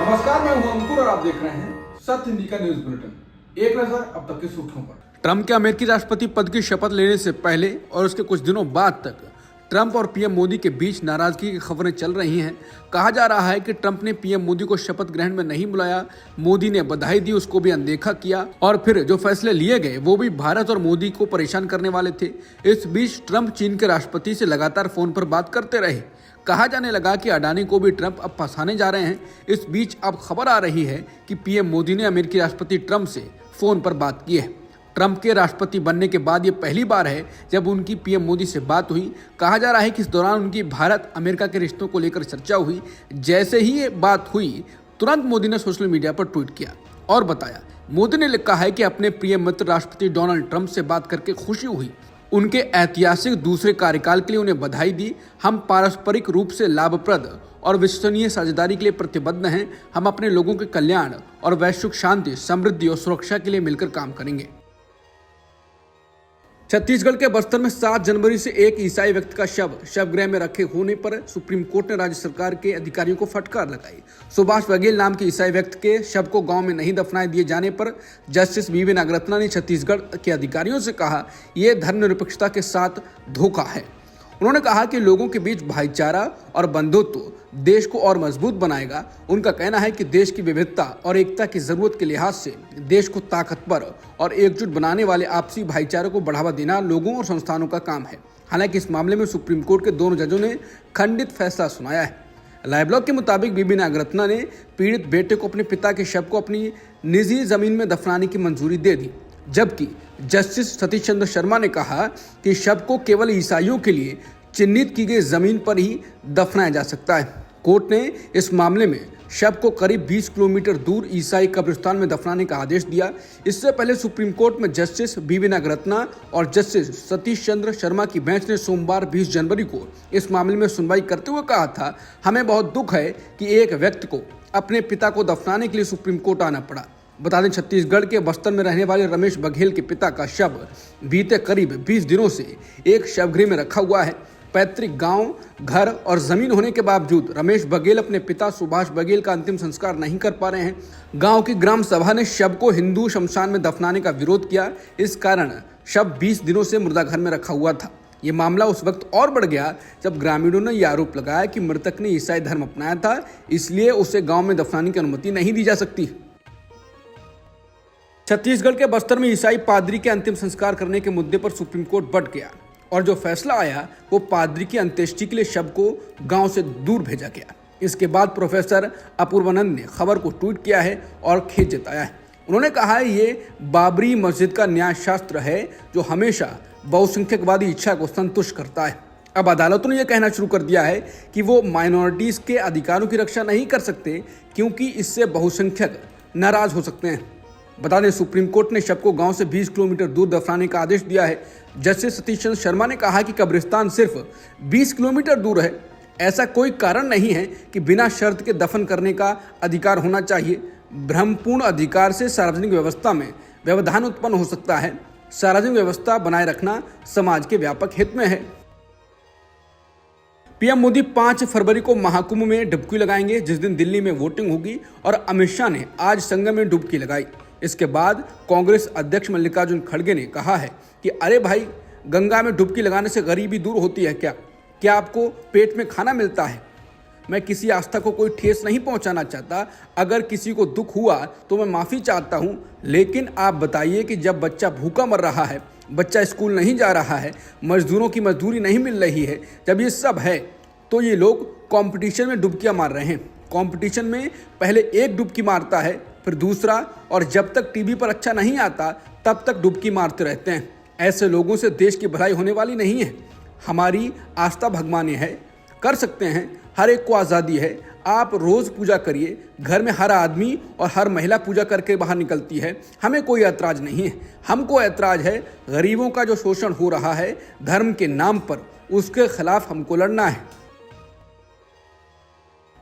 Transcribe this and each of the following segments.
नमस्कार, मैं हूं अंकुर और आप देख रहे हैं सत्य हिंदी का न्यूज बुलेटिन। एक नजर अब तक की सुर्खियों पर। ट्रंप के अमेरिकी राष्ट्रपति पद की शपथ लेने से पहले और उसके कुछ दिनों बाद तक ट्रंप और पीएम मोदी के बीच नाराजगी की खबरें चल रही हैं। कहा जा रहा है कि ट्रंप ने पीएम मोदी को शपथ ग्रहण में नहीं बुलाया, मोदी ने बधाई दी, उसको भी अनदेखा किया और फिर जो फैसले लिए गए वो भी भारत और मोदी को परेशान करने वाले थे। इस बीच ट्रंप चीन के राष्ट्रपति से लगातार फोन पर बात करते रहे। कहा जाने लगा कि अडानी को भी ट्रंप अब फंसाने जा रहे हैं। इस बीच अब खबर आ रही है कि पीएम मोदी ने अमेरिकी राष्ट्रपति ट्रंप से फोन पर बात की है। ट्रंप के राष्ट्रपति बनने के बाद ये पहली बार है जब उनकी पीएम मोदी से बात हुई। कहा जा रहा है कि इस दौरान उनकी भारत अमेरिका के रिश्तों को लेकर चर्चा हुई। जैसे ही ये बात हुई तुरंत मोदी ने सोशल मीडिया पर ट्वीट किया और बताया। मोदी ने लिखा है कि अपने प्रिय मित्र राष्ट्रपति डोनाल्ड ट्रंप से बात करके खुशी हुई, उनके ऐतिहासिक दूसरे कार्यकाल के लिए उन्हें बधाई दी। हम पारस्परिक रूप से लाभप्रद और विश्वसनीय साझेदारी के लिए प्रतिबद्ध हैं। हम अपने लोगों के कल्याण और वैश्विक शांति, समृद्धि और सुरक्षा के लिए मिलकर काम करेंगे। छत्तीसगढ़ के बस्तर में 7 जनवरी से एक ईसाई व्यक्ति का शवगृह में रखे होने पर सुप्रीम कोर्ट ने राज्य सरकार के अधिकारियों को फटकार लगाई। सुभाष बघेल नाम के ईसाई व्यक्ति के शव को गांव में नहीं दफनाए दिए जाने पर जस्टिस बीवी नागरत्ना ने छत्तीसगढ़ के अधिकारियों से कहा, यह धर्मनिरपेक्षता के साथ धोखा है। उन्होंने कहा कि लोगों के बीच भाईचारा और बंधुत्व देश को और मजबूत बनाएगा। उनका कहना है कि देश की विविधता और एकता की जरूरत के लिहाज से देश को ताकतवर और एकजुट बनाने वाले आपसी भाईचारे को बढ़ावा देना लोगों और संस्थानों का काम है। हालांकि इस मामले में सुप्रीम कोर्ट के दोनों जजों ने खंडित फैसला सुनाया है। लाइव ब्लॉग के मुताबिक बीबी नागरत्ना ने पीड़ित बेटे को अपने पिता के शव को अपनी निजी जमीन में दफनाने की मंजूरी दे दी, जबकि जस्टिस सतीश चंद्र शर्मा ने कहा कि शव को केवल ईसाइयों के लिए चिन्हित की गई जमीन पर ही दफनाया जा सकता है। कोर्ट ने इस मामले में शव को करीब 20 किलोमीटर दूर ईसाई कब्रिस्तान में दफनाने का आदेश दिया। इससे पहले सुप्रीम कोर्ट में जस्टिस बीवी नागरत्ना और जस्टिस सतीश चंद्र शर्मा की बेंच ने सोमवार 20 जनवरी को इस मामले में सुनवाई करते हुए कहा था, हमें बहुत दुख है कि एक व्यक्ति को अपने पिता को दफनाने के लिए सुप्रीम कोर्ट आना पड़ा। बता दें, छत्तीसगढ़ के बस्तर में रहने वाले रमेश बघेल के पिता का शव बीते करीब 20 दिनों से एक शवगृह में रखा हुआ है। पैतृक गांव, घर और जमीन होने के बावजूद रमेश बघेल अपने पिता सुभाष बघेल का अंतिम संस्कार नहीं कर पा रहे हैं। गांव की ग्राम सभा ने शव को हिंदू शमशान में दफनाने का विरोध किया। इस कारण शव 20 दिनों से मुर्दाघर में रखा हुआ था। ये मामला उस वक्त और बढ़ गया जब ग्रामीणों ने यह आरोप लगाया कि मृतक ने ईसाई धर्म अपनाया था, इसलिए उसे गाँव में दफनाने की अनुमति नहीं दी जा सकती। छत्तीसगढ़ के बस्तर में ईसाई पादरी के अंतिम संस्कार करने के मुद्दे पर सुप्रीम कोर्ट बट गया और जो फैसला आया वो पादरी की अंत्येष्टि के लिए शव को गांव से दूर भेजा गया। इसके बाद प्रोफेसर अपूर्वानंद ने खबर को ट्वीट किया है और खेद जताया है। उन्होंने कहा है, ये बाबरी मस्जिद का न्याय शास्त्र है जो हमेशा बहुसंख्यकवादी इच्छा को संतुष्ट करता है। अब अदालतों ने यह कहना शुरू कर दिया है कि वो माइनॉरिटीज के अधिकारों की रक्षा नहीं कर सकते क्योंकि इससे बहुसंख्यक नाराज हो सकते हैं। बता दें, सुप्रीम कोर्ट ने शव को गांव से 20 किलोमीटर दूर दफनाने का आदेश दिया है। जस्टिस सतीश चंद्र शर्मा ने कहा कि कब्रिस्तान सिर्फ 20 किलोमीटर दूर है, ऐसा कोई कारण नहीं है कि बिना शर्त के दफन करने का अधिकार होना चाहिए। भ्रमपूर्ण अधिकार से सार्वजनिक व्यवस्था में व्यवधान उत्पन्न हो सकता है। सार्वजनिक व्यवस्था बनाए रखना समाज के व्यापक हित में है। पीएम मोदी 5 फरवरी को महाकुंभ में डुबकी लगाएंगे, जिस दिन दिल्ली में वोटिंग होगी, और अमित शाह ने आज संगम में डुबकी लगाई। इसके बाद कांग्रेस अध्यक्ष मल्लिकार्जुन खड़गे ने कहा है कि अरे भाई, गंगा में डुबकी लगाने से गरीबी दूर होती है क्या आपको पेट में खाना मिलता है? मैं किसी आस्था को कोई ठेस नहीं पहुंचाना चाहता। अगर किसी को दुख हुआ तो मैं माफ़ी चाहता हूं, लेकिन आप बताइए कि जब बच्चा भूखा मर रहा है, बच्चा स्कूल नहीं जा रहा है, मजदूरों की मजदूरी नहीं मिल रही है, जब ये सब है तो ये लोग कंपटीशन में डुबकियां मार रहे हैं। कंपटीशन में पहले एक डुबकी मारता है, फिर दूसरा, और जब तक टीवी पर अच्छा नहीं आता तब तक डुबकी मारते रहते हैं। ऐसे लोगों से देश की भलाई होने वाली नहीं है। हमारी आस्था भगवान है, कर सकते हैं, हर एक को आज़ादी है। आप रोज़ पूजा करिए, घर में हर आदमी और हर महिला पूजा करके बाहर निकलती है, हमें कोई ऐतराज़ नहीं है। हमको ऐतराज़ है गरीबों का जो शोषण हो रहा है धर्म के नाम पर, उसके खिलाफ हमको लड़ना है।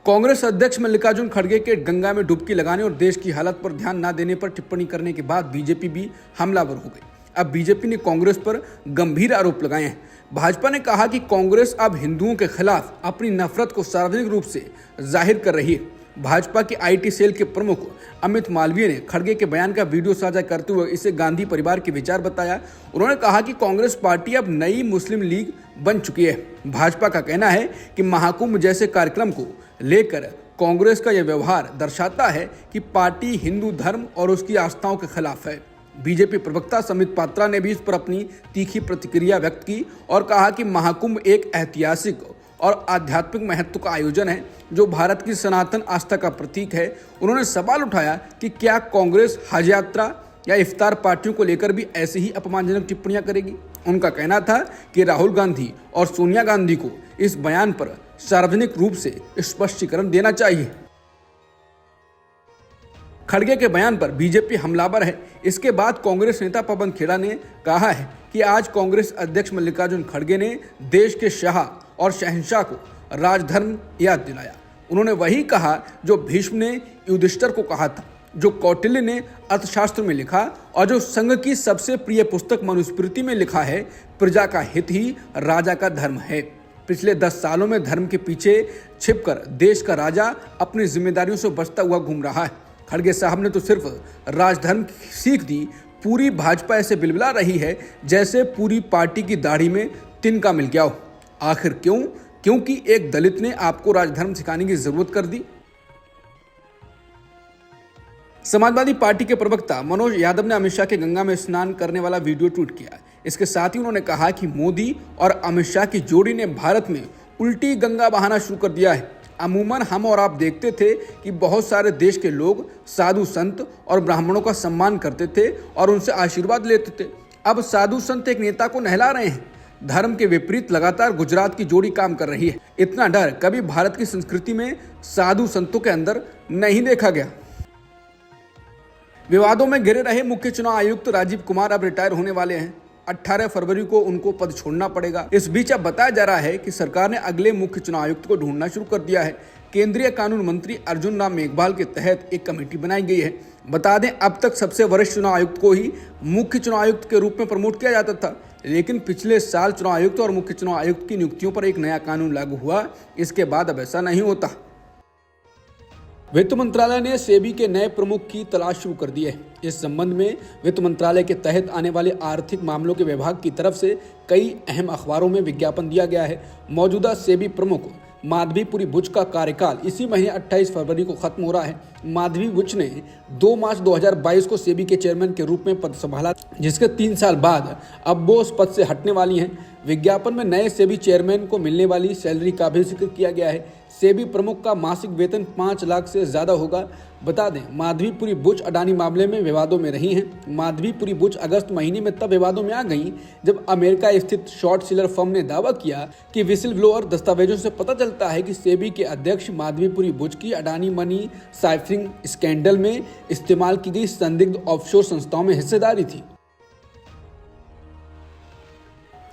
कांग्रेस अध्यक्ष मल्लिकार्जुन खड़गे के गंगा में डुबकी लगाने और देश की हालत पर ध्यान न देने पर टिप्पणी करने के बाद बीजेपी भी हमलावर हो गई। अब बीजेपी ने कांग्रेस पर गंभीर आरोप लगाए हैं। भाजपा ने कहा कि कांग्रेस अब हिंदुओं के खिलाफ अपनी नफरत को सार्वजनिक रूप से जाहिर कर रही है। भाजपा की आईटी सेल के प्रमुख अमित मालवीय ने खड़गे के बयान का वीडियो साझा करते हुए इसे गांधी परिवार के विचार बताया। उन्होंने कहा कि कांग्रेस पार्टी अब नई मुस्लिम लीग बन चुकी है। भाजपा का कहना है कि महाकुंभ जैसे कार्यक्रम को लेकर कांग्रेस का यह व्यवहार दर्शाता है कि पार्टी हिंदू धर्म और उसकी आस्थाओं के खिलाफ है। बीजेपी प्रवक्ता समित पात्रा ने भी इस पर अपनी तीखी प्रतिक्रिया व्यक्त की और कहा कि महाकुंभ एक ऐतिहासिक और आध्यात्मिक महत्व का आयोजन है जो भारत की सनातन आस्था का प्रतीक है। उन्होंने सवाल उठाया कि क्या कांग्रेस हज यात्रा या इफ्तार पार्टियों को लेकर भी ऐसी ही अपमानजनक टिप्पणियां करेगी। उनका कहना था कि राहुल गांधी और सोनिया गांधी को इस बयान पर सार्वजनिक रूप से स्पष्टीकरण देना चाहिए। खड़गे के बयान पर बीजेपी हमलावर है। इसके बाद कांग्रेस नेता पवन खेड़ा ने कहा है कि आज कांग्रेस अध्यक्ष मल्लिकार्जुन खड़गे ने देश के शाह और शहंशाह को राजधर्म याद दिलाया। उन्होंने वही कहा जो भीष्म ने युधिष्ठिर को कहा था, जो कौटिल्य ने अर्थशास्त्र में लिखा और जो संघ की सबसे प्रिय पुस्तक मनुस्मृति में लिखा है, प्रजा का हित ही राजा का धर्म है। पिछले 10 सालों में धर्म के पीछे छिपकर देश का राजा अपनी जिम्मेदारियों से बचता हुआ घूम रहा है। खड़गे साहब ने तो सिर्फ राजधर्म की सीख दी, पूरी भाजपा ऐसे बिलबिला रही है जैसे पूरी पार्टी की दाढ़ी में तिनका मिल गया हो। आखिर क्यों? क्योंकि एक दलित ने आपको राजधर्म सिखाने की जरूरत कर दी। समाजवादी पार्टी के प्रवक्ता मनोज यादव ने अमित शाह के गंगा में स्नान करने वाला वीडियो ट्वीट किया। इसके साथ ही उन्होंने कहा कि मोदी और अमित शाह की जोड़ी ने भारत में उल्टी गंगा बहाना शुरू कर दिया है। अमूमन हम और आप देखते थे कि बहुत सारे देश के लोग साधु संत और ब्राह्मणों का सम्मान करते थे और उनसे आशीर्वाद लेते थे। अब साधु संत एक नेता को नहला रहे हैं। धर्म के विपरीत लगातार गुजरात की जोड़ी काम कर रही है। इतना डर कभी भारत की संस्कृति में साधु संतों के अंदर नहीं देखा गया। विवादों में घिरे रहे मुख्य चुनाव आयुक्त राजीव कुमार अब रिटायर होने वाले हैं। 18 फरवरी को उनको पद छोड़ना पड़ेगा। इस बीच अब बताया जा रहा है कि सरकार ने अगले मुख्य चुनाव आयुक्त को ढूंढना शुरू कर दिया है। केंद्रीय कानून मंत्री अर्जुन राम मेघवाल के तहत एक कमेटी बनाई गई है। बता दें, अब तक सबसे वरिष्ठ चुनाव आयुक्त को ही मुख्य चुनाव आयुक्त के रूप में प्रमोट किया जाता था, लेकिन पिछले साल चुनाव आयुक्त और मुख्य चुनाव आयुक्त की नियुक्तियों पर एक नया कानून लागू हुआ। इसके बाद अब ऐसा नहीं होता। वित्त मंत्रालय ने सेबी के नए प्रमुख की तलाश शुरू कर दी है। इस संबंध में वित्त मंत्रालय के तहत आने वाले आर्थिक मामलों के विभाग की तरफ से कई अहम अखबारों में विज्ञापन दिया गया है। मौजूदा सेबी प्रमुख माधवीपुरी बुच का कार्यकाल इसी महीने 28 फरवरी को खत्म हो रहा है। माधवी बुच ने 2 मार्च 2022 को सेबी के चेयरमैन के रूप में पद संभाला, जिसके 3 साल बाद अब वो उस पद से हटने वाली हैं। विज्ञापन में नए सेबी चेयरमैन को मिलने वाली सैलरी का भी जिक्र किया गया है। सेबी प्रमुख का मासिक वेतन 5 लाख से ज्यादा होगा। बता दें, माधवीपुरी बुच अडानी मामले में विवादों में रही हैं। माधवीपुरी बुच अगस्त महीने में तब विवादों में आ गई जब अमेरिका स्थित शॉर्ट सेलर फर्म ने दावा किया कि विसिल ब्लोअर दस्तावेजों से पता चलता है कि सेबी के अध्यक्ष माधवीपुरी बुच की अडानी मनी साइफरिंग स्कैंडल में इस्तेमाल की गई संदिग्ध ऑफशोर संस्थाओं में हिस्सेदारी थी।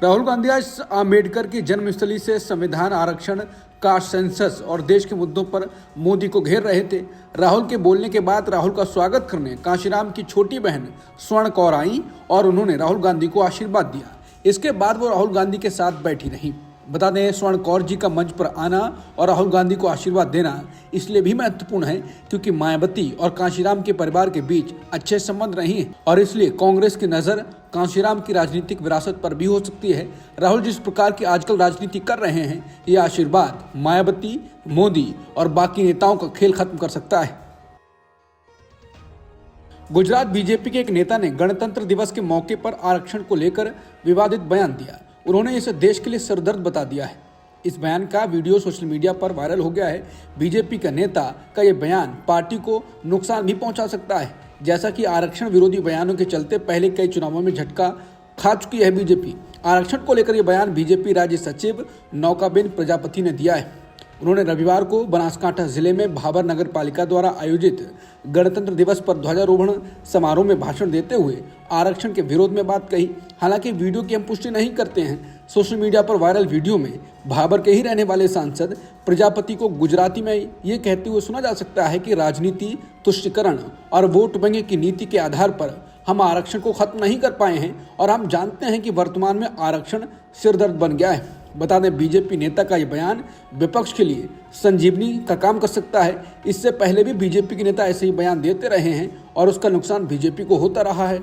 राहुल गांधी आज आम्बेडकर की जन्मस्थली से संविधान, आरक्षण, कास्ट सेंसस और देश के मुद्दों पर मोदी को घेर रहे थे। राहुल के बोलने के बाद राहुल का स्वागत करने कांशीराम की छोटी बहन स्वर्ण कौर आई और उन्होंने राहुल गांधी को आशीर्वाद दिया। इसके बाद वो राहुल गांधी के साथ बैठी रहीं। बता दें, स्वर्ण कौर जी का मंच पर आना और राहुल गांधी को आशीर्वाद देना इसलिए भी महत्वपूर्ण है क्योंकि मायावती और कांशीराम के परिवार के बीच अच्छे संबंध रहे हैं और इसलिए कांग्रेस की नजर कांशीराम की राजनीतिक विरासत पर भी हो सकती है। राहुल जिस प्रकार की आजकल राजनीति कर रहे हैं, ये आशीर्वाद मायावती, मोदी और बाकी नेताओं का खेल खत्म कर सकता है। गुजरात बीजेपी के एक नेता ने गणतंत्र दिवस के मौके पर आरक्षण को लेकर विवादित बयान दिया। उन्होंने इसे देश के लिए सरदर्द बता दिया है। इस बयान का वीडियो सोशल मीडिया पर वायरल हो गया है। बीजेपी का नेता का यह बयान पार्टी को नुकसान भी पहुंचा सकता है। जैसा कि आरक्षण विरोधी बयानों के चलते पहले कई चुनावों में झटका खा चुकी है बीजेपी। आरक्षण को लेकर यह बयान बीजेपी राज्य सचिव नौकाबेन प्रजापति ने दिया है। उन्होंने रविवार को बनासकांठा जिले में भाबर नगर पालिका द्वारा आयोजित गणतंत्र दिवस पर ध्वजारोहण समारोह में भाषण देते हुए आरक्षण के विरोध में बात कही। हालांकि वीडियो की हम पुष्टि नहीं करते हैं। सोशल मीडिया पर वायरल वीडियो में भाबर के ही रहने वाले सांसद प्रजापति को गुजराती में ये कहते हुए सुना जा सकता है कि राजनीति, तुष्टीकरण और वोट बैंक की नीति के आधार पर हम आरक्षण को खत्म नहीं कर पाए हैं और हम जानते हैं कि वर्तमान में आरक्षण सिरदर्द बन गया है। बता दें बीजेपी नेता का यह बयान विपक्ष के लिए संजीवनी का काम कर सकता है। इससे पहले भी बीजेपी के नेता ऐसे ही बयान देते रहे हैं और उसका नुकसान बीजेपी को होता रहा है।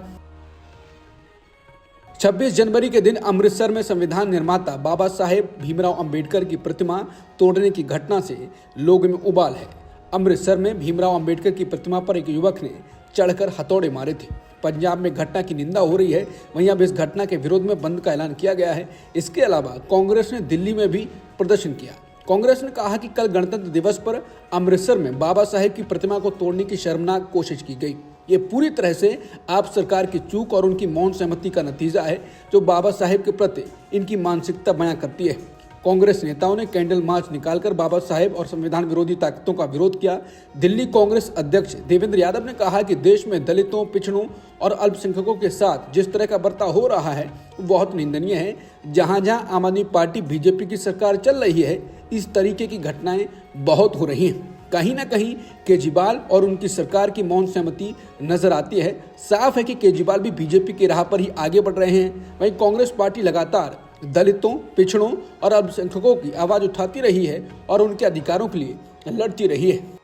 26 जनवरी के दिन अमृतसर में संविधान निर्माता बाबा साहेब भीमराव अंबेडकर की प्रतिमा तोड़ने की घटना से लोगों में उबाल है। अमृतसर में भीमराव अंबेडकर की प्रतिमा पर एक युवक ने चढ़कर हथौड़े मारे थे। पंजाब में घटना की निंदा हो रही है, वहीं अब इस घटना के विरोध में बंद का ऐलान किया गया है। इसके अलावा कांग्रेस ने दिल्ली में भी प्रदर्शन किया। कांग्रेस ने कहा कि कल गणतंत्र दिवस पर अमृतसर में बाबा साहेब की प्रतिमा को तोड़ने की शर्मनाक कोशिश की गई। ये पूरी तरह से आप सरकार की चूक और उनकी मौन सहमति का नतीजा है, जो बाबा साहेब के प्रति इनकी मानसिकता बयां करती है। कांग्रेस नेताओं ने कैंडल मार्च निकालकर बाबा साहेब और संविधान विरोधी ताकतों का विरोध किया। दिल्ली कांग्रेस अध्यक्ष देवेंद्र यादव ने कहा कि देश में दलितों, पिछड़ों और अल्पसंख्यकों के साथ जिस तरह का बर्ताव हो रहा है वो बहुत निंदनीय है। जहां जहां आम आदमी पार्टी बीजेपी की सरकार चल रही है, इस तरीके की घटनाएं बहुत हो रही हैं। कहीं ना कहीं केजरीवाल और उनकी सरकार की मौन सहमति नजर आती है। साफ है कि केजरीवाल भी बीजेपी की राह पर ही आगे बढ़ रहे हैं। वहीं कांग्रेस पार्टी लगातार दलितों, पिछड़ों और अल्पसंख्यकों की आवाज उठाती रही है और उनके अधिकारों के लिए लड़ती रही है।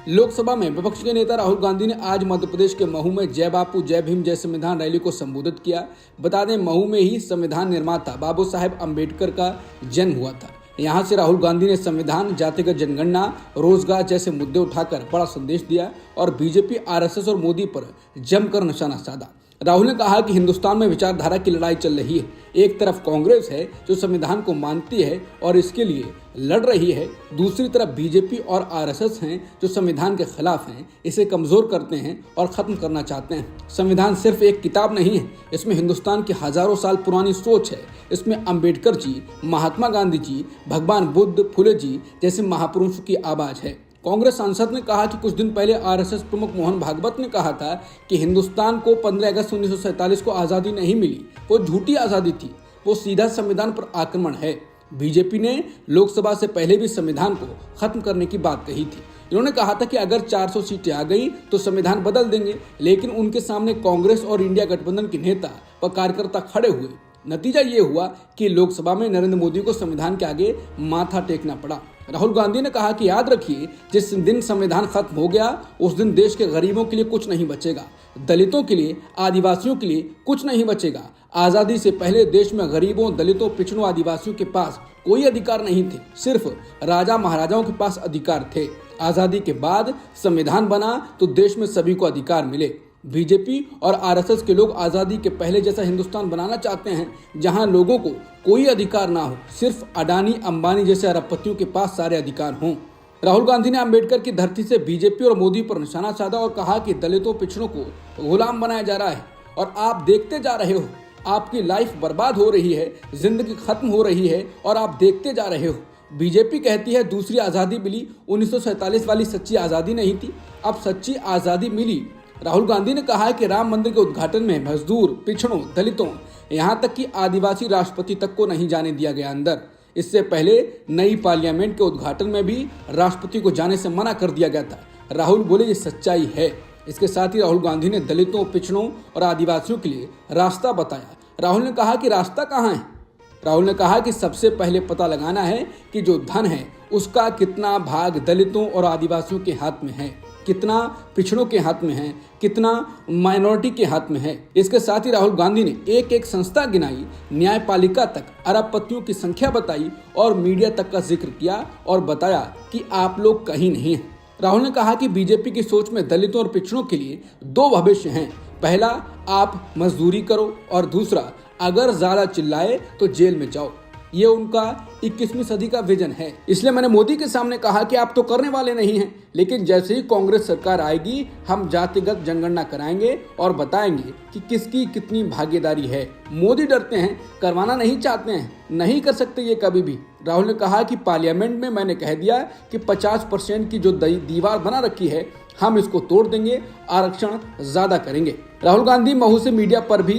लोकसभा में विपक्ष के नेता राहुल गांधी ने आज मध्य प्रदेश के महू में जय बापू जय भीम जय संविधान रैली को संबोधित किया। बता दें, महू में ही संविधान निर्माता बाबा साहेब अम्बेडकर का जन्म हुआ था। यहाँ से राहुल गांधी ने संविधान, जातिगत जनगणना, रोजगार जैसे मुद्दे उठाकर बड़ा संदेश दिया और बीजेपी, आरएसएस और मोदी पर जमकर निशाना साधा। राहुल ने कहा कि हिंदुस्तान में विचारधारा की लड़ाई चल रही है। एक तरफ कांग्रेस है जो संविधान को मानती है और इसके लिए लड़ रही है, दूसरी तरफ बीजेपी और आरएसएस हैं जो संविधान के खिलाफ हैं, इसे कमजोर करते हैं और खत्म करना चाहते हैं। संविधान सिर्फ एक किताब नहीं है, इसमें हिंदुस्तान की हजारों साल पुरानी सोच है। इसमें अंबेडकर जी, महात्मा गांधी जी, भगवान बुद्ध, फुले जी जैसे महापुरुषों की आवाज है। कांग्रेस सांसद ने कहा कि कुछ दिन पहले आरएसएस प्रमुख मोहन भागवत ने कहा था कि हिंदुस्तान को 15 अगस्त 1947 को आज़ादी नहीं मिली, वो झूठी आज़ादी थी, वो सीधा संविधान पर आक्रमण है। बीजेपी ने लोकसभा से पहले भी संविधान को खत्म करने की बात कही थी। इन्होंने कहा था कि अगर 400 सीटें आ गई तो संविधान बदल देंगे, लेकिन उनके सामने कांग्रेस और इंडिया गठबंधन के नेता व कार्यकर्ता खड़े हुए। नतीजा ये हुआ कि लोकसभा में नरेंद्र मोदी को संविधान के आगे माथा टेकना पड़ा। राहुल गांधी ने कहा कि याद रखिए, जिस दिन संविधान खत्म हो गया उस दिन देश के गरीबों के लिए कुछ नहीं बचेगा, दलितों के लिए, आदिवासियों के लिए कुछ नहीं बचेगा। आजादी से पहले देश में गरीबों, दलितों, पिछड़ों, आदिवासियों के पास कोई अधिकार नहीं थे, सिर्फ राजा महाराजाओं के पास अधिकार थे। आजादी के बाद संविधान बना तो देश में सभी को अधिकार मिले। बीजेपी और आरएसएस के लोग आजादी के पहले जैसा हिंदुस्तान बनाना चाहते हैं, जहां लोगों को कोई अधिकार ना हो, सिर्फ अडानी, अंबानी जैसे अरबपतियों के पास सारे अधिकार हों। राहुल गांधी ने अंबेडकर की धरती से बीजेपी और मोदी पर निशाना साधा और कहा कि दलितों, पिछड़ों को गुलाम बनाया जा रहा है और आप देखते जा रहे हो। आपकी लाइफ बर्बाद हो रही है, जिंदगी खत्म हो रही है और आप देखते जा रहे हो। बीजेपी कहती है दूसरी आज़ादी मिली, 1947 वाली सच्ची आज़ादी नहीं थी, अब सच्ची आज़ादी मिली। राहुल गांधी ने कहा कि राम मंदिर के उद्घाटन में मजदूर, पिछड़ों, दलितों, यहाँ तक कि आदिवासी राष्ट्रपति तक को नहीं जाने दिया गया अंदर। इससे पहले नई पार्लियामेंट के उद्घाटन में भी राष्ट्रपति को जाने से मना कर दिया गया था। राहुल बोले ये सच्चाई है। इसके साथ ही राहुल गांधी ने दलितों, पिछड़ों और आदिवासियों के लिए रास्ता बताया। राहुल ने कहा कि रास्ता कहाँ है? राहुल ने कहा कि सबसे पहले पता लगाना है कि जो धन है उसका कितना भाग दलितों और आदिवासियों के हाथ में है, कितना पिछड़ों के हाथ में है, कितना माइनॉरिटी के हाथ में है। इसके साथ ही राहुल गांधी ने एक एक संस्था गिनाई, न्यायपालिका तक अरबपतियों की संख्या बताई और मीडिया तक का जिक्र किया और बताया कि आप लोग कहीं नहीं हैं। राहुल ने कहा कि बीजेपी की सोच में दलितों और पिछड़ों के लिए दो भविष्य हैं। पहला, आप मजदूरी करो और दूसरा, अगर ज्यादा चिल्लाए तो जेल में जाओ। ये उनका 21वीं सदी का विजन है। इसलिए मैंने मोदी के सामने कहा कि आप तो करने वाले नहीं हैं, लेकिन जैसे ही कांग्रेस सरकार आएगी हम जातिगत जनगणना कराएंगे और बताएंगे कि किसकी कितनी भागीदारी है। मोदी डरते हैं, करवाना नहीं चाहते हैं, नहीं कर सकते ये कभी भी। राहुल ने कहा कि पार्लियामेंट में मैंने कह दिया कि 50% की जो दीवार बना रखी है हम इसको तोड़ देंगे, आरक्षण ज्यादा करेंगे। राहुल गांधी महू से मीडिया पर भी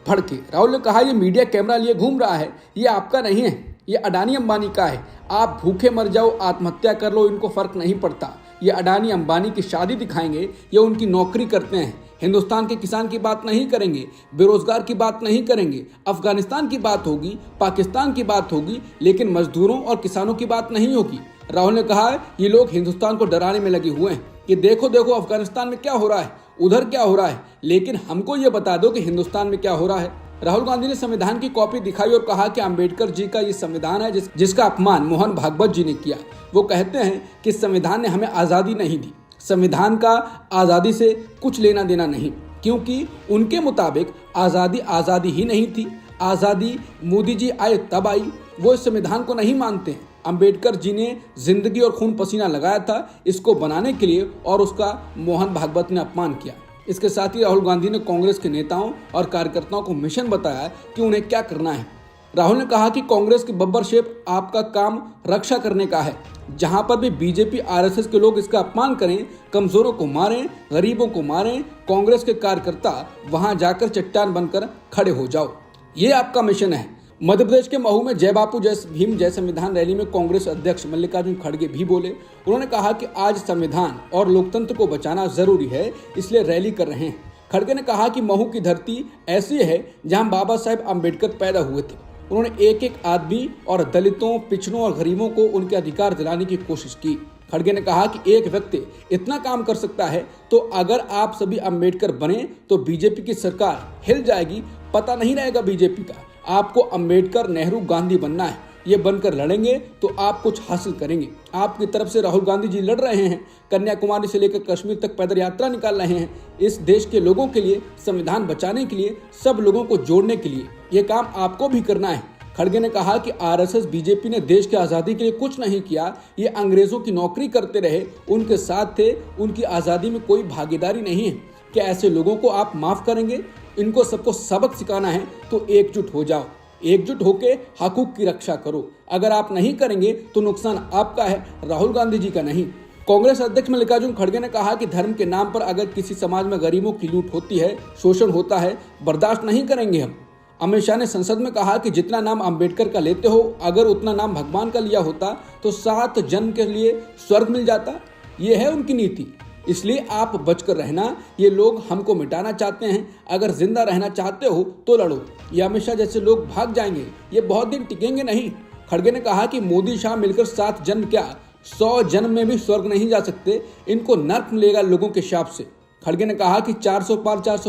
भड़के। राहुल ने कहा ये मीडिया कैमरा लिए घूम रहा है, ये आपका नहीं है, ये अडानी अंबानी का है। आप भूखे मर जाओ, आत्महत्या कर लो, इनको फर्क नहीं पड़ता। ये अडानी अंबानी की शादी दिखाएंगे या उनकी नौकरी करते हैं। हिंदुस्तान के किसान की बात नहीं करेंगे, बेरोजगार की बात नहीं करेंगे, अफगानिस्तान की बात होगी, पाकिस्तान की बात होगी, लेकिन मजदूरों और किसानों की बात नहीं होगी। राहुल ने कहा है ये लोग हिंदुस्तान को डराने में लगे हुए हैं कि देखो देखो अफगानिस्तान में क्या हो रहा है, उधर क्या हो रहा है, लेकिन हमको ये बता दो कि हिंदुस्तान में क्या हो रहा है। राहुल गांधी ने संविधान की कॉपी दिखाई और कहा कि अंबेडकर जी का ये संविधान है जिसका अपमान मोहन भागवत जी ने किया। वो कहते हैं कि संविधान ने हमें आज़ादी नहीं दी, संविधान का आज़ादी से कुछ लेना देना नहीं, क्योंकि उनके मुताबिक आज़ादी ही नहीं थी। आज़ादी मोदी जी आए तब आई, वो इस संविधान को नहीं मानते हैं। अंबेडकर जी ने जिंदगी और खून पसीना लगाया था इसको बनाने के लिए और उसका मोहन भागवत ने अपमान किया। इसके साथ ही राहुल गांधी ने कांग्रेस के नेताओं और कार्यकर्ताओं को मिशन बताया कि उन्हें क्या करना है। राहुल ने कहा कि कांग्रेस की बब्बर शेप आपका काम रक्षा करने का है। जहां पर भी बीजेपी आरएसएस के लोग इसका अपमान करें, कमजोरों को मारें, गरीबों को मारें, कांग्रेस के कार्यकर्ता वहां जाकर चट्टान बनकर खड़े हो जाओ। ये आपका मिशन है। मध्य प्रदेश के महू में जय बापू जय भीम जय संविधान रैली में कांग्रेस अध्यक्ष मल्लिकार्जुन खड़गे भी बोले। उन्होंने कहा कि आज संविधान और लोकतंत्र को बचाना जरूरी है, इसलिए रैली कर रहे हैं। खड़गे ने कहा कि महू की धरती ऐसी है जहां बाबा साहेब अम्बेडकर पैदा हुए थे। उन्होंने एक एक आदमी और दलितों, पिछड़ों और गरीबों को उनके अधिकार दिलाने की कोशिश की। खड़गे ने कहा कि एक व्यक्ति इतना काम कर सकता है तो अगर आप सभी अम्बेडकर बने तो बीजेपी की सरकार हिल जाएगी, पता नहीं रहेगा बीजेपी का। आपको अम्बेडकर, नेहरू, गांधी बनना है। ये बनकर लड़ेंगे तो आप कुछ हासिल करेंगे। आपकी तरफ से राहुल गांधी जी लड़ रहे हैं, कन्याकुमारी से लेकर कश्मीर तक पैदल यात्रा निकाल रहे हैं, इस देश के लोगों के लिए, संविधान बचाने के लिए, सब लोगों को जोड़ने के लिए। ये काम आपको भी करना है। खड़गे ने कहा कि आरएसएस, बीजेपी ने देश की आज़ादी के लिए कुछ नहीं किया, ये अंग्रेजों की नौकरी करते रहे, उनके साथ थे, उनकी आज़ादी में कोई भागीदारी नहीं है। क्या ऐसे लोगों को आप माफ करेंगे? इनको सबको सबक सिखाना है तो एकजुट हो जाओ, एकजुट होके हकूक की रक्षा करो। अगर आप नहीं करेंगे तो नुकसान आपका है, राहुल गांधी जी का नहीं। कांग्रेस अध्यक्ष मल्लिकार्जुन खड़गे ने कहा कि धर्म के नाम पर अगर किसी समाज में गरीबों की लूट होती है, शोषण होता है, बर्दाश्त नहीं करेंगे हम। अमित शाह ने संसद में कहा कि जितना नाम अंबेडकर का लेते हो, अगर उतना नाम भगवान का लिया होता तो 7 जन्म के लिए स्वर्ग मिल जाता। ये है उनकी नीति, इसलिए आप बचकर रहना। ये लोग हमको मिटाना चाहते हैं, अगर जिंदा रहना चाहते हो तो लड़ो। ये अमित शाह जैसे लोग भाग जाएंगे, ये बहुत दिन टिकेंगे नहीं। खड़गे ने कहा कि मोदी शाह मिलकर 7 जन्म क्या 100 जन्म में भी स्वर्ग नहीं जा सकते, इनको नर्क मिलेगा लोगों के शाप से। खड़गे ने कहा कि 400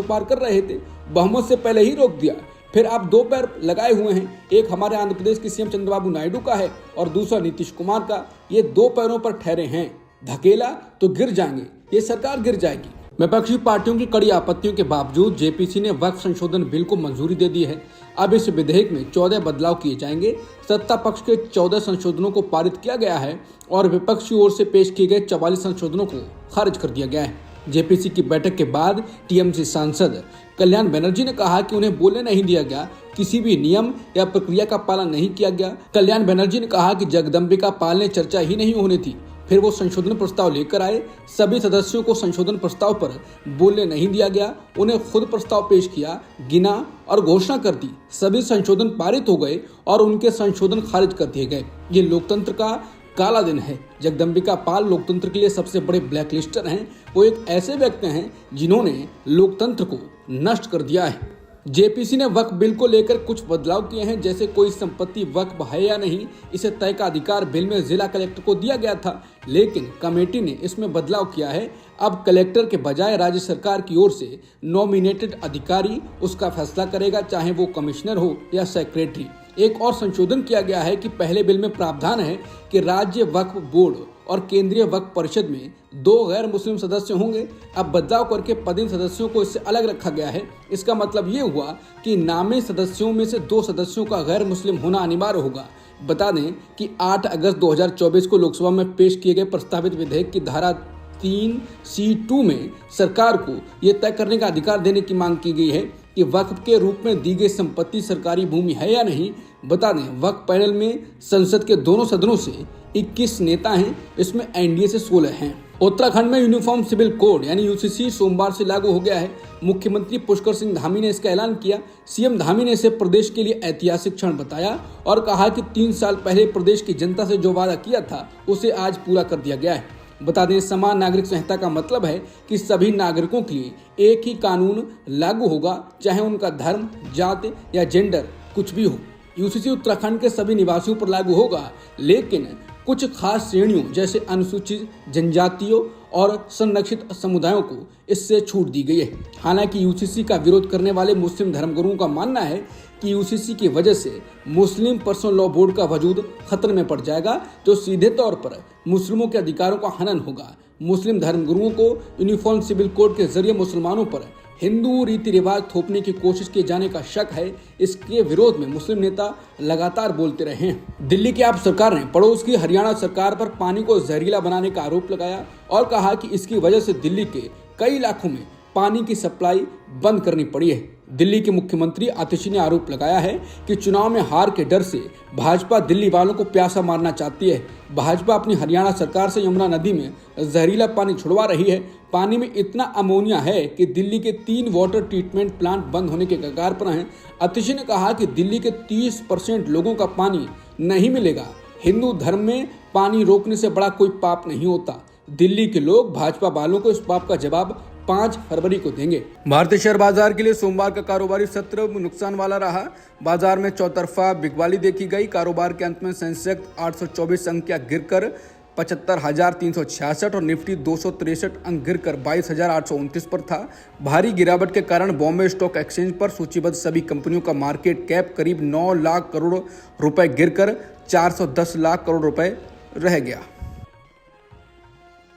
पार कर रहे थे, बहुमत से पहले ही रोक दिया। फिर आप 2 पैर लगाए हुए हैं, एक हमारे आंध्र प्रदेश के सीएम चंद्रबाबू नायडू का है और दूसरा नीतीश कुमार का। ये 2 पैरों पर ठहरे हैं, धकेला तो गिर जाएंगे, ये सरकार गिर जाएगी। विपक्षी पार्टियों की कड़ी आपत्तियों के बावजूद जेपीसी ने वक्फ संशोधन बिल को मंजूरी दे दी है। अब इस विधेयक में 14 बदलाव किए जाएंगे। सत्ता पक्ष के 14 संशोधनों को पारित किया गया है और विपक्ष की ओर से पेश किए गए 44 संशोधनों को खारिज कर दिया गया है। जेपीसी की बैठक के बाद टीएमसी सांसद कल्याण बनर्जी ने कहा कि उन्हें बोलने नहीं दिया गया, किसी भी नियम या प्रक्रिया का पालन नहीं किया गया। कल्याण बनर्जी ने कहा कि जगदम्बिका पाल ने चर्चा ही नहीं होनी थी। फिर वो संशोधन प्रस्ताव लेकर आए, सभी सदस्यों को संशोधन प्रस्ताव पर बोलने नहीं दिया गया, उन्हें खुद प्रस्ताव पेश किया, गिना और घोषणा कर दी। सभी संशोधन पारित हो गए और उनके संशोधन खारिज कर दिए गए। ये लोकतंत्र का काला दिन है। जगदम्बिका पाल लोकतंत्र के लिए सबसे बड़े ब्लैकलिस्टर हैं। वो एक ऐसे व्यक्ति हैं जिन्होंने लोकतंत्र को नष्ट कर दिया है। जेपीसी ने वक्फ बिल को लेकर कुछ बदलाव किए हैं, जैसे कोई संपत्ति वक्फ है या नहीं, इसे तय का अधिकार बिल में जिला कलेक्टर को दिया गया था, लेकिन कमेटी ने इसमें बदलाव किया है। अब कलेक्टर के बजाय राज्य सरकार की ओर से नॉमिनेटेड अधिकारी उसका फैसला करेगा, चाहे वो कमिश्नर हो या सेक्रेटरी। एक और संशोधन किया गया है कि पहले बिल में प्रावधान है कि राज्य वक्फ बोर्ड और केंद्रीय वक्फ परिषद में 2 गैर मुस्लिम सदस्य होंगे। अब बदलाव करके पदेन सदस्यों को इससे अलग रखा गया है। इसका मतलब ये हुआ कि नामी सदस्यों में से 2 सदस्यों का गैर मुस्लिम होना अनिवार्य होगा। बता दें कि 8 अगस्त 2024 को लोकसभा में पेश किए गए प्रस्तावित विधेयक की धारा 3C2 में सरकार को यह तय करने का अधिकार देने की मांग की गई है कि वक्फ के रूप में दी गई संपत्ति सरकारी भूमि है या नहीं। बता दें, वक्फ पैनल में संसद के दोनों सदनों से 21 नेता हैं, इसमें एनडीए से 16 हैं। उत्तराखंड में यूनिफॉर्म सिविल कोड यानी यूसीसी सोमवार से लागू हो गया है। मुख्यमंत्री पुष्कर सिंह धामी ने इसका ऐलान किया। सीएम धामी ने इसे प्रदेश के लिए ऐतिहासिक क्षण बताया और कहा कि 3 साल पहले प्रदेश की जनता से जो वादा किया था उसे आज पूरा कर दिया गया है। बता दें, समान नागरिक संहिता का मतलब है कि सभी नागरिकों के लिए एक ही कानून लागू होगा, चाहे उनका धर्म, जाति या जेंडर कुछ भी हो। यूसीसी उत्तराखंड के सभी निवासियों पर लागू होगा, लेकिन कुछ खास श्रेणियों जैसे अनुसूचित जनजातियों और संरक्षित समुदायों को इससे छूट दी गई है। हालांकि यूसीसी का विरोध करने वाले मुस्लिम धर्मगुरुओं का मानना है कि यूसीसी की वजह से मुस्लिम पर्सनल लॉ बोर्ड का वजूद खतरे में पड़ जाएगा, जो सीधे तौर पर मुस्लिमों के अधिकारों का हनन होगा। मुस्लिम धर्मगुरुओं को यूनिफॉर्म सिविल कोड के जरिए मुसलमानों पर हिंदू रीति रिवाज थोपने की कोशिश किए जाने का शक है। इसके विरोध में मुस्लिम नेता लगातार बोलते रहे हैं। दिल्ली की आप सरकार ने पड़ोस की हरियाणा सरकार पर पानी को जहरीला बनाने का आरोप लगाया और कहा कि इसकी वजह से दिल्ली के कई इलाकों में पानी की सप्लाई बंद करनी पड़ी है। दिल्ली के मुख्यमंत्री आतिशी ने आरोप लगाया है कि चुनाव में हार के डर से भाजपा दिल्ली वालों को प्यासा मारना चाहती है। भाजपा अपनी हरियाणा सरकार से यमुना नदी में जहरीला पानी छुड़वा रही है। पानी में इतना अमोनिया है कि दिल्ली के 3 वाटर ट्रीटमेंट प्लांट बंद होने के कगार पर हैं। आतिशी ने कहा कि दिल्ली के 30% लोगों का पानी नहीं मिलेगा। हिंदू धर्म में पानी रोकने से बड़ा कोई पाप नहीं होता। दिल्ली के लोग भाजपा वालों को इस पाप का जवाब 5 फरवरी को देंगे। भारतीय शेयर बाजार के लिए सोमवार का कारोबारी सत्र नुकसान वाला रहा। बाजार में चौतरफा बिकवाली देखी गई। कारोबार के अंत में सेंसेक्स 824 अंक गिरकर 75,366 और निफ्टी 263 अंक गिरकर 22,829 पर था। भारी गिरावट के कारण बॉम्बे स्टॉक एक्सचेंज पर सूचीबद्ध सभी कंपनियों का मार्केट कैप करीब 9 लाख करोड़ रुपए गिरकर 410 लाख करोड़ रुपए रह गया।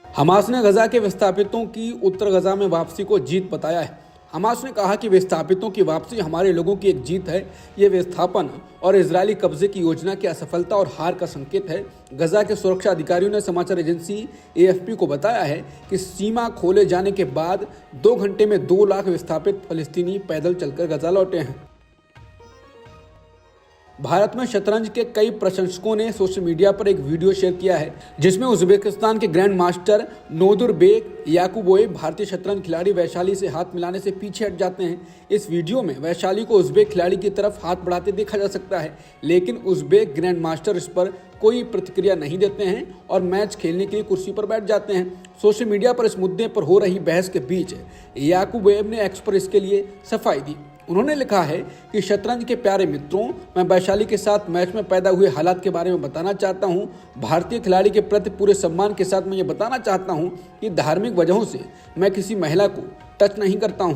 हमास ने गजा के विस्थापितों की उत्तर गजा में वापसी को जीत बताया है। हमास ने कहा कि विस्थापितों की वापसी हमारे लोगों की एक जीत है। ये विस्थापन और इजरायली कब्जे की योजना की असफलता और हार का संकेत है। गजा के सुरक्षा अधिकारियों ने समाचार एजेंसी AFP को बताया है कि सीमा खोले जाने के बाद 2 घंटे में 2 लाख विस्थापित फलस्तीनी पैदल चलकर गजा लौटे हैं। भारत में शतरंज के कई प्रशंसकों ने सोशल मीडिया पर एक वीडियो शेयर किया है, जिसमें उज्बेकिस्तान के ग्रैंड मास्टर नोदुरबेक याकुबोव भारतीय शतरंज खिलाड़ी वैशाली से हाथ मिलाने से पीछे हट जाते हैं। इस वीडियो में वैशाली को उज्बेक खिलाड़ी की तरफ हाथ बढ़ाते देखा जा सकता है, लेकिन उज्बेक ग्रैंड मास्टर इस पर कोई प्रतिक्रिया नहीं देते हैं और मैच खेलने के लिए कुर्सी पर बैठ जाते हैं। सोशल मीडिया पर इस मुद्दे पर हो रही बहस के बीच याकुबोव ने एक्स पर इसके लिए सफाई दी। उन्होंने लिखा है कि शतरंज के प्यारे मित्रों, मैं वैशाली के साथ मैच में पैदा हुए हालात के बारे में बताना चाहता हूं। भारतीय खिलाड़ी के प्रति पूरे सम्मान के साथ मैं ये बताना चाहता हूं कि धार्मिक वजहों से मैं किसी महिला को टच नहीं करता हूं।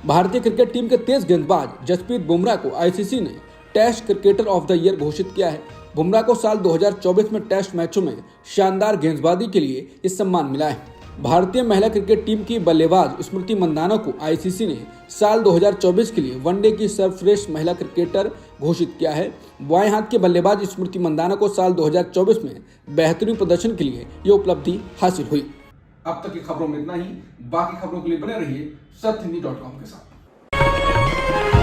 भारतीय क्रिकेट टीम के तेज गेंदबाज जसप्रीत बुमराह को ICC ने test cricketer of the year घोषित किया है। बुमराह को साल 2024 में टेस्ट मैचों में शानदार गेंदबाजी के लिए ये सम्मान मिला है। भारतीय महिला क्रिकेट टीम की बल्लेबाज स्मृति मंदाना को ICC ने साल 2024 के लिए वनडे की सर्वश्रेष्ठ महिला क्रिकेटर घोषित किया है। बाएं हाथ के बल्लेबाज स्मृति मंदाना को साल 2024 में बेहतरीन प्रदर्शन के लिए ये उपलब्धि हासिल हुई। अब तक की खबरों में इतना ही। बाकी खबरों के लिए बने रहिए सत्यहिंदी.com के साथ।